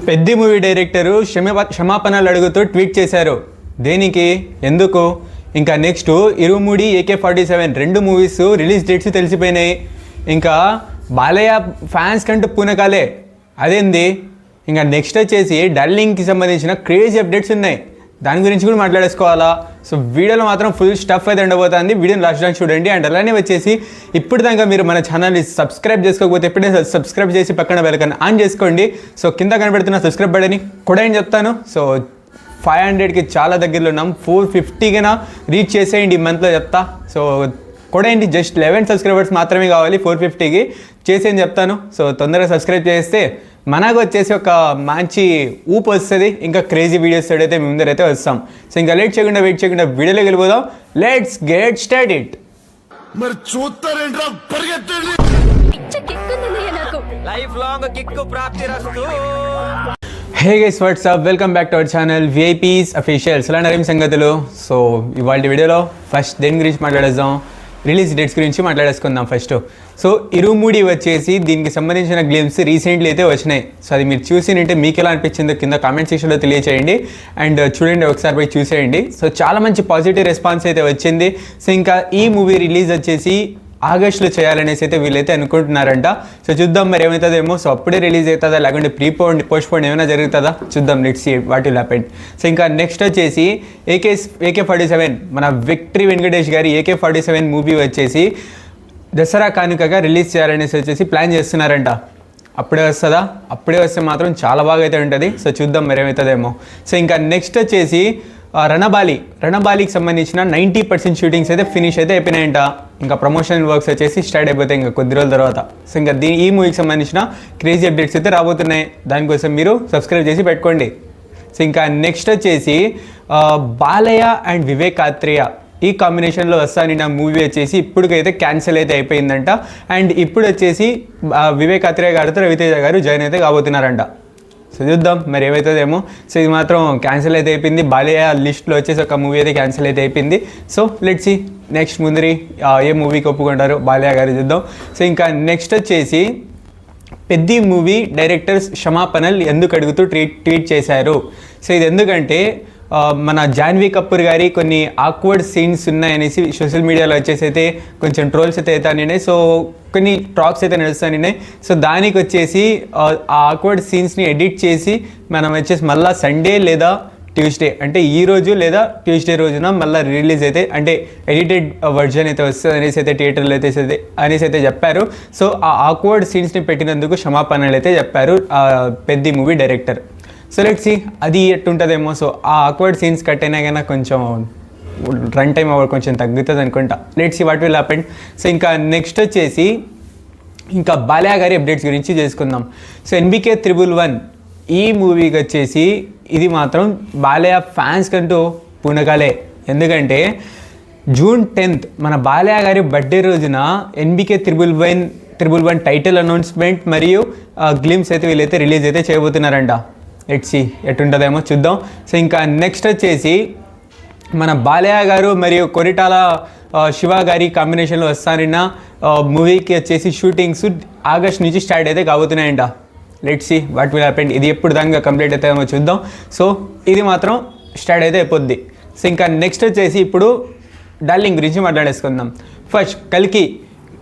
Peddi movie director క్షమాపణలు అడుగుతూ tweet చేశారు. దేనికి, ఎందుకు? ఇంకా నెక్స్ట్ ఇరుముడి AK-47 రెండు మూవీస్ రిలీజ్ డేట్స్ తెలిసిపోయినాయి. ఇంకా బాలయ్య ఫ్యాన్స్ కంటూ పూనకాలే, అదేంది. ఇంకా నెక్స్ట్ వచ్చేసి డల్లింగ్కి సంబంధించిన క్రేజీ అప్డేట్స్ ఉన్నాయి, దాని గురించి కూడా మాట్లాడేసుకోవాలా. సో వీడియోలో మాత్రం ఫుల్ స్టఫ్ అయితే ఉండబోతుంది, వీడియోని లాస్ట్ దాకా చూడండి. అండ్ అలానే వచ్చేసి ఇప్పుడు దాకా మీరు మన ఛానల్ని సబ్స్క్రైబ్ చేసుకోకపోతే ఎప్పుడే సబ్స్క్రైబ్ చేసి పక్కన బెల్ ఐకాన్ ఆన్ చేసుకోండి. సో కింద కనబడుతున్న సబ్స్క్రైబ్ బటన్ని కూడా ఏం చెప్తాను. సో 500కి చాలా దగ్గరలో ఉన్నాం, 450కినా రీచ్ చేసేయండి ఈ మంత్లో చెప్తా. సో కూడా ఏంటి, జస్ట్ 11 సబ్స్క్రైబర్స్ మాత్రమే కావాలి 450కి చేసేయని చెప్తాను. సో తొందరగా సబ్స్క్రైబ్ చేస్తే మనకు వచ్చేసి ఒక మంచి ఊపు వస్తుంది, ఇంకా క్రేజీ వీడియోస్ అయితే మీ ముందరైతే వస్తాం. సో ఇంకా వెయిట్ చేయకుండా వీడియోలోకి వెళ్ళిపోదాం. Let's get start it. మరి చూస్తారేంట్రా, పరిగెత్తండి. లైఫ్ లాంగ్ కిక్ ప్రాప్తిరస్తు. Hey guys, what's up, welcome back to our channel VIPs officials. ఎలా నరేం సంగతులు? సో ఇవాళ వీడియోలో ఫస్ట్ దేని గురించి మాట్లాడేద్దాం, రిలీజ్ డేట్స్ గురించి మాట్లాడేసుకుందాం ఫస్ట్. సో ఇరుముడి వచ్చేసి దీనికి సంబంధించిన గ్లిమ్స్ రీసెంట్లీ అయితే వచ్చినాయి. సో అది మీరు చూసినంటే మీకు ఎలా అనిపించిందో కింద కామెంట్ సెక్షన్లో తెలియచేయండి. అండ్ చూడండి, ఒకసారి పోయి చూసేయండి. సో చాలా మంచి పాజిటివ్ రెస్పాన్స్ అయితే వచ్చింది. సో ఇంకా ఈ మూవీ రిలీజ్ వచ్చేసి ఆగస్టులో చేయాలనేసి అయితే వీళ్ళైతే అనుకుంటున్నారంట. సో చూద్దాం మరి ఏమవుతుందేమో. సో అప్పుడే రిలీజ్ అవుతుందా, లేకుంటే పోస్ట్పోన్ ఏమైనా జరుగుతుందా చూద్దాం. Let's see what will happen. So ఇంకా నెక్స్ట్ వచ్చేసి AK-47 మన విక్టరీ వెంకటేష్ గారి AK-47 మూవీ వచ్చేసి దసరా కానుకగా రిలీజ్ చేయాలనేసి వచ్చేసి ప్లాన్ చేస్తున్నారంట. అప్పుడే వస్తుందా? అప్పుడే వస్తే మాత్రం చాలా బాగా అయితే ఉంటుంది. సో చూద్దాం మరి ఏమవుతుందేమో. సో ఇంకా నెక్స్ట్ వచ్చేసి రణబాలికి సంబంధించిన 90% షూటింగ్స్ అయితే ఫినిష్ అయితే అయిపోయినాయంట. ఇంకా ప్రమోషనల్ వర్క్స్ వచ్చేసి స్టార్ట్ అయిపోతాయి ఇంకా కొద్ది రోజుల తర్వాత. సో ఇంకా ఈ మూవీకి సంబంధించిన క్రేజీ అప్డేట్స్ అయితే రాబోతున్నాయి, దానికోసం మీరు సబ్స్క్రైబ్ చేసి పెట్టుకోండి. సో ఇంకా నెక్స్ట్ వచ్చేసి బాలయ్య అండ్ వివేక్ ఆత్రేయ ఈ కాంబినేషన్లో వస్తానన్న మూవీ వచ్చేసి ఇప్పటికైతే క్యాన్సిల్ అయితే అయిపోయిందంట. అండ్ ఇప్పుడు వచ్చేసి వివేక్ ఆత్రేయ గారితో రవితేజ గారు జాయిన్ అయితే కాబోతున్నారంట. సో చూద్దాం మరి ఏమవుతుందేమో. సో ఇది మాత్రం క్యాన్సిల్ అయితే అయిపోయింది, బాలయ్య లిస్ట్లో వచ్చేసి ఒక మూవీ అయితే క్యాన్సిల్ అయితే అయిపోయింది. సో లెట్స్ సీ నెక్స్ట్ ముందరి ఏ మూవీకి ఒప్పుకుంటారు బాలయ్య గారు, చూద్దాం. సో ఇంకా నెక్స్ట్ వచ్చేసి పెద్ది మూవీ డైరెక్టర్స్ క్షమాపణలు ఎందుకు అడుగుతూ ట్వీట్ చేశారు. సో ఇది ఎందుకంటే మన జాన్వీ కపూర్ గారి కొన్ని ఆక్వర్డ్ సీన్స్ ఉన్నాయనేసి సోషల్ మీడియాలో వచ్చేసి అయితే కొంచెం ట్రోల్స్ అయితే అవుతానే, సో కొన్ని టాక్స్ అయితే నడుస్తానే. సో దానికి వచ్చేసి ఆ ఆక్వర్డ్ సీన్స్ని ఎడిట్ చేసి మనం వచ్చేసి మళ్ళీ సండే లేదా ట్యూస్డే, అంటే ఈ రోజు లేదా ట్యూస్డే రోజున మళ్ళీ రిలీజ్ అయితే అంటే ఎడిటెడ్ వర్జన్ అయితే వస్తుంది అనేసి అయితే థియేటర్లో అయితే అనేసి అయితే చెప్పారు. సో ఆ ఆక్వర్డ్ సీన్స్ని పెట్టినందుకు క్షమాపణలు అయితే చెప్పారు Peddi movie director. So let's see అది ఎట్టుంటుందేమో. సో ఆ ఆక్వర్డ్ సీన్స్ కట్ అయినా కానీ కొంచెం రన్ టైం అవ్వడం కొంచెం తగ్గుతుంది అనుకుంటా. Let's see what will happen. So ఇంకా నెక్స్ట్ వచ్చేసి ఇంకా బాలయ్య గారి అప్డేట్స్ గురించి చేసుకుందాం. సో NBK-111 ఈ మూవీకి వచ్చేసి ఇది మాత్రం బాలయ్య ఫ్యాన్స్ కంటూ పూనకాలే, ఎందుకంటే June 10th మన బాలయ్య గారి బర్త్డే రోజున NBK-111 టైటిల్ అనౌన్స్మెంట్ మరియు గ్లిమ్స్ అయితే వీళ్ళైతే రిలీజ్ అయితే చేయబోతున్నారంట. లెట్స్ సీ ఎట్టుంటుందేమో చూద్దాం. సో ఇంకా నెక్స్ట్ వచ్చేసి మన బాలయ్య గారు మరియు కొరిటాల శివ గారి కాంబినేషన్లో వస్తానన్న మూవీకి వచ్చేసి షూటింగ్స్ ఆగస్ట్ నుంచి స్టార్ట్ అయితే కాబోతున్నాయంట. Let's see what will happen. ఇది ఎప్పుడు దాకా కంప్లీట్ అవుతాయేమో చూద్దాం. సో ఇది మాత్రం స్టార్ట్ అయితే అయిపోద్ది. సో ఇంకా నెక్స్ట్ వచ్చేసి ఇప్పుడు డార్లింగ్ గురించి మాట్లాడేసుకుందాం. ఫస్ట్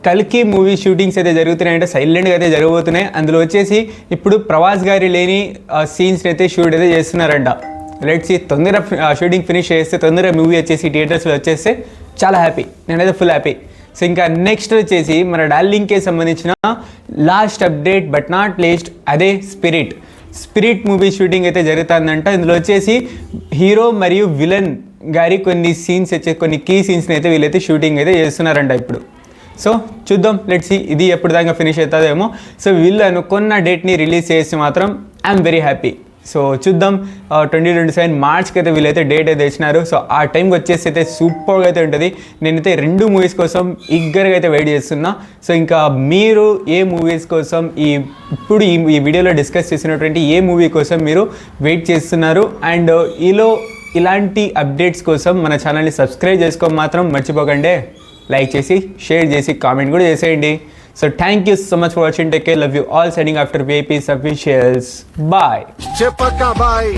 కల్కి మూవీ షూటింగ్స్ అయితే జరుగుతున్నాయంటే సైలెంట్గా అయితే జరగబోతున్నాయి. అందులో వచ్చేసి ఇప్పుడు ప్రభాస్ గారి లేని సీన్స్ అయితే షూట్ అయితే చేస్తున్నారంట. లెట్స్ సీ తొందరగా షూటింగ్ ఫినిష్ చేస్తే తొందరగా మూవీ వచ్చేసి థియేటర్స్లో వచ్చేస్తే చాలా హ్యాపీ, నేనైతే ఫుల్ హ్యాపీ. సో ఇంకా నెక్స్ట్ వచ్చేసి మన డార్లింగ్కి సంబంధించిన last update but not least, అదే స్పిరిట్ మూవీ షూటింగ్ అయితే జరుగుతుందంట. ఇందులో వచ్చేసి హీరో మరియు విలన్ గారి కొన్ని సీన్స్ వచ్చే కొన్ని కీ సీన్స్ని అయితే వీళ్ళైతే షూటింగ్ అయితే చేస్తున్నారంట ఇప్పుడు. సో చూద్దాం, లెట్స్ సీ ఇది ఎప్పుడు దాకా ఫినిష్ అవుతుందేమో. సో వీళ్ళు అనుకున్న డేట్ని రిలీజ్ చేసి మాత్రం ఐఎమ్ వెరీ హ్యాపీ. సో చూద్దాం, 2027 మార్చ్కి అయితే వీళ్ళైతే డేట్ అయితే ఇచ్చినారు. సో ఆ టైంకి వచ్చేసి అయితే సూపర్గా అయితే ఉంటుంది. నేనైతే 2 మూవీస్ కోసం ఈగర్గా అయితే వెయిట్ చేస్తున్నా. సో ఇంకా మీరు ఏ మూవీస్ కోసం ఇప్పుడు ఈ వీడియోలో డిస్కస్ చేసినటువంటి ఏ మూవీ కోసం మీరు వెయిట్ చేస్తున్నారు? అండ్ ఇలాంటి అప్డేట్స్ కోసం మన ఛానల్ని సబ్స్క్రైబ్ చేసుకోవడం మాత్రం మర్చిపోకండి. లైక్ చేసి షేర్ చేసి కామెంట్ కూడా చేసేయండి. So thank you so much for watching. Take care. Love you all. Signing after VIPs officials. Bye. చెప్పక్క బాయ్